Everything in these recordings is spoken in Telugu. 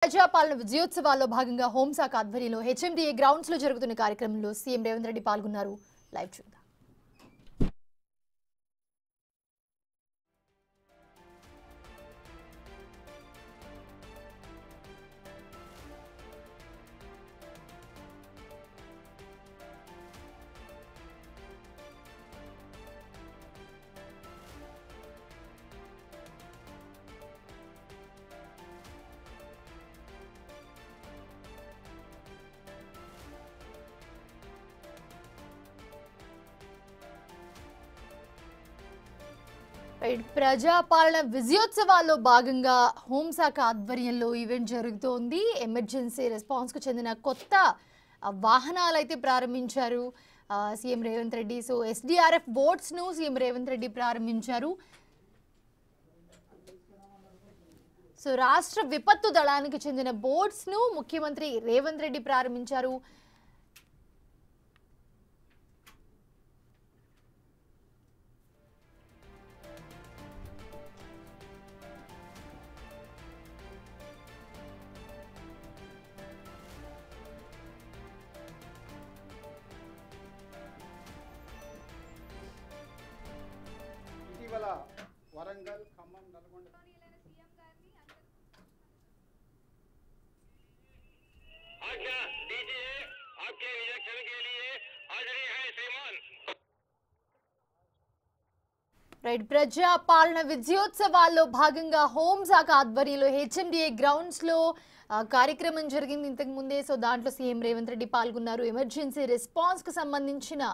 ప్రజాపాలన విజయోత్సవాల్లో భాగంగా హోంశాఖ ఆధ్వర్యంలో హెచ్ఎండిఏ గ్రౌండ్స్ లో జరుగుతున్న కార్యక్రమంలో సీఎం రేవంత్ రెడ్డి పాల్గొన్నారు. లైవ్ చూద్దాం. ప్రజాపాలన విజయోత్సవాల్లో భాగంగా హోంశాఖ ఆధ్వర్యంలో ఈవెంట్ జరుగుతోంది. ఎమర్జెన్సీ రెస్పాన్స్ కు చెందిన కొత్త వాహనాలు అయితే ప్రారంభించారు CM Revanth Reddy. So SDRF boats ను సీఎం రేవంత్ రెడ్డి ప్రారంభించారు. సో రాష్ట్ర విపత్తు దళానికి చెందిన బోట్స్ ను ముఖ్యమంత్రి రేవంత్ రెడ్డి ప్రారంభించారు. वरंगल खम्मम नलगोंड आज्ञा दीजिए, आपके रिजेक्शन के लिए हाजिरी है श्रीमान. ప్రజాపాలన విజయోత్సవాల్లో భాగంగా హోంశాఖ ఆధ్వర్యంలో హెచ్ఎండిఏ గ్రౌండ్స్ లో కార్యక్రమం జరిగింది ఇంతకు ముందే. సో దాంట్లో సీఎం రేవంత్ రెడ్డి పాల్గొన్నారు. ఎమర్జెన్సీ రెస్పాన్స్ కు సంబంధించిన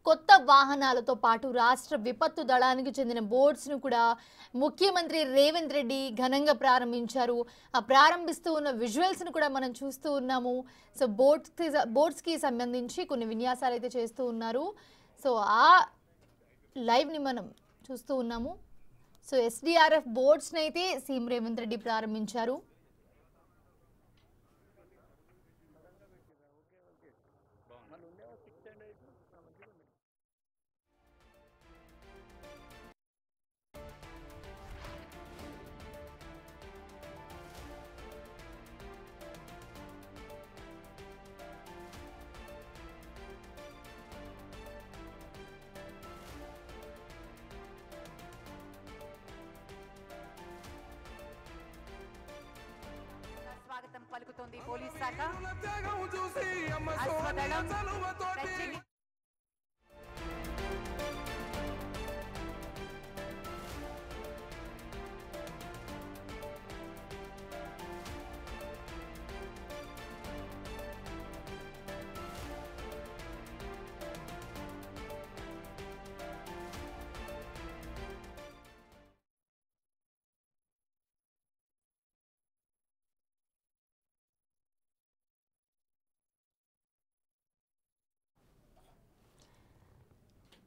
కొత్త వాహనాలతో పాటు రాష్ట్ర విపత్తు దళానికి చెందిన బోట్స్ ను కూడా ముఖ్యమంత్రి రేవంత్ రెడ్డి ఘనంగా ప్రారంభించారు. ఆ ప్రారంభిస్తూ ఉన్న విజువల్స్ ను కూడా మనం చూస్తూ ఉన్నాము. సో బోట్స్ కి సంబంధించి కొన్ని విన్యాసాలు అయితే చేస్తూ ఉన్నారు. సో ఆ లైవ్ ని మనం చూస్తూ ఉన్నాము. సో ఎస్డిఆర్ఎఫ్ బోట్స్ ని అయితే సీఎం రేవంత్ రెడ్డి ప్రారంభించారు. స్వాగతం పలుకుతోంది పోలీస్ శాఖ. అశ్వదళం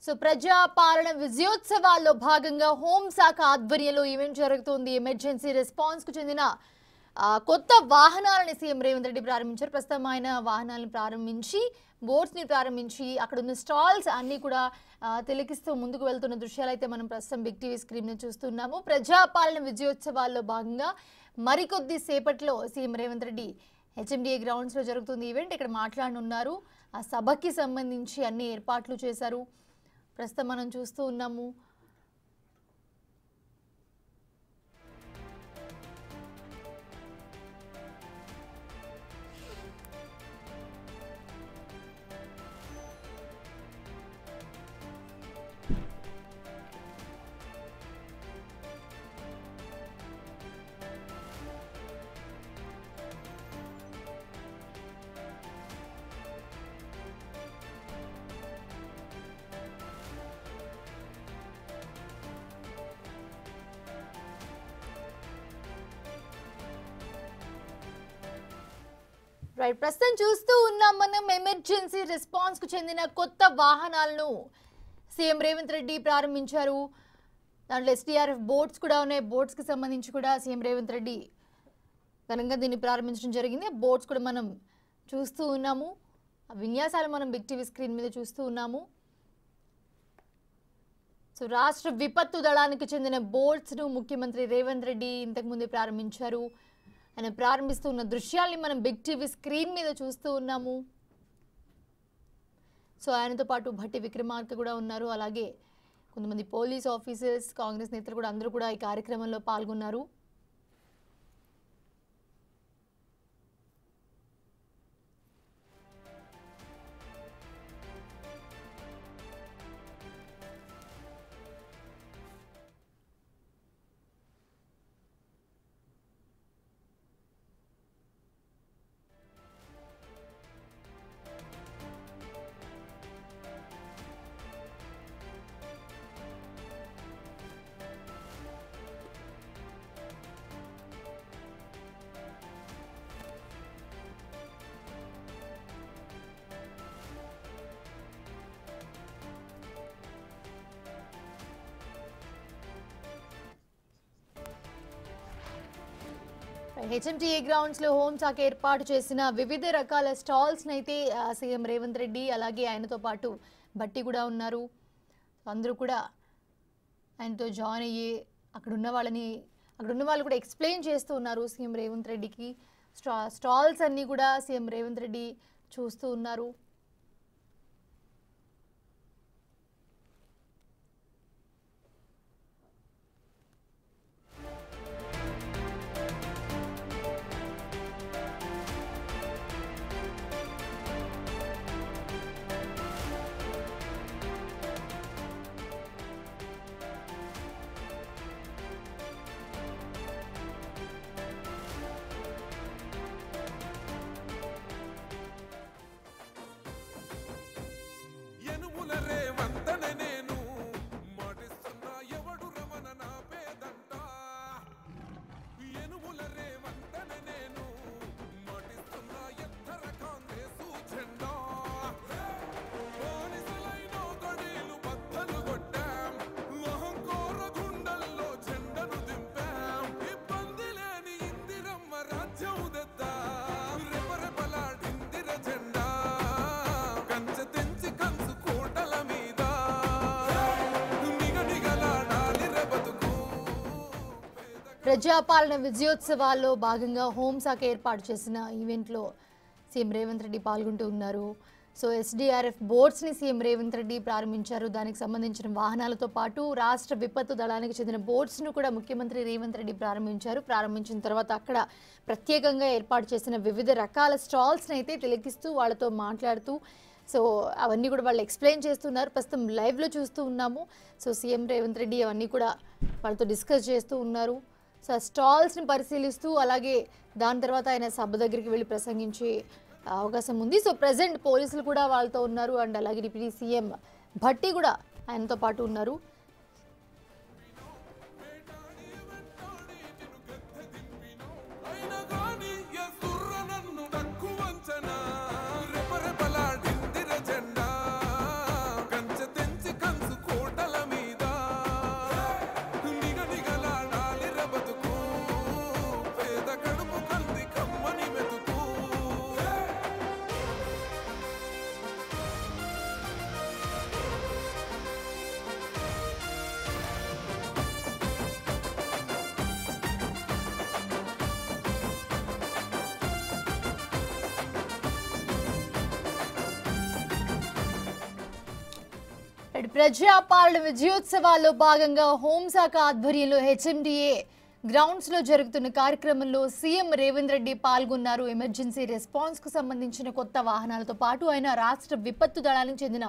సో ప్రజాపాలన విజయోత్సవాల్లో భాగంగా హోంశాఖ ఆధ్వర్యంలో ఈవెంట్ జరుగుతోంది. ఎమర్జెన్సీ రెస్పాన్స్ కు చెందిన కొత్త వాహనాలను సీఎం రేవంత్ రెడ్డి ప్రారంభించారు. ప్రస్తుతం ఆయన వాహనాలను ప్రారంభించి బోట్స్ ని ప్రారంభించి అక్కడ ఉన్న స్టాల్స్ అన్ని కూడా తిలకిస్తూ ముందుకు వెళ్తున్న దృశ్యాలు అయితే మనం ప్రస్తుతం బిగ్ టీవీ స్క్రీన్ మీద చూస్తున్నాము. ప్రజాపాలన విజయోత్సవాల్లో భాగంగా మరికొద్ది సేపట్లో CM Revanth Reddy HMDA grounds లో జరుగుతుంది ఈవెంట్. ఇక్కడ మాట్లాడనున్నారు. ఆ సభకి సంబంధించి అన్ని ఏర్పాట్లు చేశారు. ప్రస్తుతం మనం చూస్తూ ఉన్నాము. రైట్, ప్రస్తుతం చూస్తూ ఉన్నాం మనం ఎమర్జెన్సీ రెస్పాన్స్ కు చెందిన కొత్త వాహనాలను సీఎం రేవంత్ రెడ్డి ప్రారంభించారు. దాంట్లో ఎస్డిఆర్ఎఫ్ బోట్స్ కూడా ఉన్నాయి. బోట్స్ కి సంబంధించి కూడా సీఎం రేవంత్ రెడ్డి ఘనంగా దీన్ని ప్రారంభించడం జరిగింది. బోట్స్ కూడా మనం చూస్తూ ఉన్నాము. ఆ విన్యాసాలు మనం బిగ్ టీవీ స్క్రీన్ మీద చూస్తూ ఉన్నాము. సో రాష్ట్ర విపత్తు దళానికి చెందిన బోట్స్ ను ముఖ్యమంత్రి రేవంత్ రెడ్డి ఇంతకు ముందే ప్రారంభించారు. ఆయన ప్రారంభిస్తున్న దృశ్యాల్ని మనం బిగ్ టీవీ స్క్రీన్ మీద చూస్తూ ఉన్నాము. సో ఆయనతో పాటు భట్టి విక్రమార్క కూడా ఉన్నారు. అలాగే కొంతమంది పోలీస్ ఆఫీసర్స్, కాంగ్రెస్ నేతలు కూడా అందరూ కూడా ఈ కార్యక్రమంలో పాల్గొన్నారు. హెచ్ఎంటీఏ గ్రౌండ్స్ లో హోంశాఖ ఏర్పాటు చేసిన వివిధ రకాల స్టాల్స్ అయితే సీఎం రేవంత్ రెడ్డి అలాగే ఆయనతో పాటు భట్టి కూడా ఉన్నారు. అందరూ కూడా ఆయనతో జాయిన్ అయ్యి అక్కడ ఉన్న వాళ్ళు కూడా ఎక్స్ప్లెయిన్ చేస్తూ ఉన్నారు సీఎం రేవంత్ రెడ్డికి. స్టాల్స్ అన్నీ కూడా సీఎం రేవంత్ రెడ్డి చూస్తూ ఉన్నారు. ప్రజాపాలన విజయోత్సవాల్లో భాగంగా హోంశాఖ ఏర్పాటు చేసిన ఈవెంట్లో సీఎం రేవంత్ రెడ్డి పాల్గొంటూ ఉన్నారు. సో ఎస్డీఆర్ఎఫ్ బోట్స్ని సీఎం రేవంత్ రెడ్డి ప్రారంభించారు. దానికి సంబంధించిన వాహనాలతో పాటు రాష్ట్ర విపత్తు దళానికి చెందిన బోట్స్ను కూడా ముఖ్యమంత్రి రేవంత్ రెడ్డి ప్రారంభించారు. ప్రారంభించిన తర్వాత అక్కడ ప్రత్యేకంగా ఏర్పాటు చేసిన వివిధ రకాల స్టాల్స్ని అయితే తిలకిస్తూ వాళ్ళతో మాట్లాడుతూ సో అవన్నీ కూడా వాళ్ళు ఎక్స్ప్లెయిన్ చేస్తున్నారు. ప్రస్తుతం లైవ్లో చూస్తూ ఉన్నాము. సో సీఎం రేవంత్ రెడ్డి అవన్నీ కూడా వాళ్ళతో డిస్కస్ చేస్తూ ఉన్నారు. సో స్టాల్స్ని పరిశీలిస్తూ అలాగే దాని తర్వాత ఆయన సభ దగ్గరికి వెళ్ళి ప్రసంగించే అవకాశం ఉంది. సో ప్రజెంట్ పోలీసులు కూడా వాళ్ళతో ఉన్నారు అండ్ అలాగే డిప్యూటీ సీఎం భట్టి కూడా ఆయనతో పాటు ఉన్నారు. ప్రజాపాలన విజయోత్సవాల్లో భాగంగా హోంశాఖ ఆధ్వర్యంలో హెచ్ఎండిఏ గ్రౌండ్స్ లో జరుగుతున్న కార్యక్రమంలో సీఎం రేవంత్ రెడ్డి పాల్గొన్నారు. ఎమర్జెన్సీ రెస్పాన్స్ కు సంబంధించిన కొత్త వాహనాలతో పాటు ఆయన రాష్ట్ర విపత్తు దళానికి చెందిన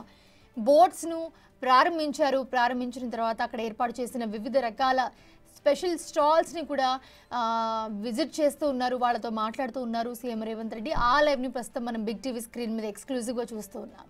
బోట్స్ ను ప్రారంభించారు. ప్రారంభించిన తర్వాత అక్కడ ఏర్పాటు చేసిన వివిధ రకాల స్పెషల్ స్టాల్స్ ని కూడా విజిట్ చేస్తూ ఉన్నారు. వాళ్ళతో మాట్లాడుతూ ఉన్నారు సీఎం రేవంత్ రెడ్డి. ఆ లైవ్ ని ప్రస్తుతం మనం బిగ్ టీవీ స్క్రీన్ మీద ఎక్స్క్లూజివ్ గా చూస్తూ ఉన్నాం.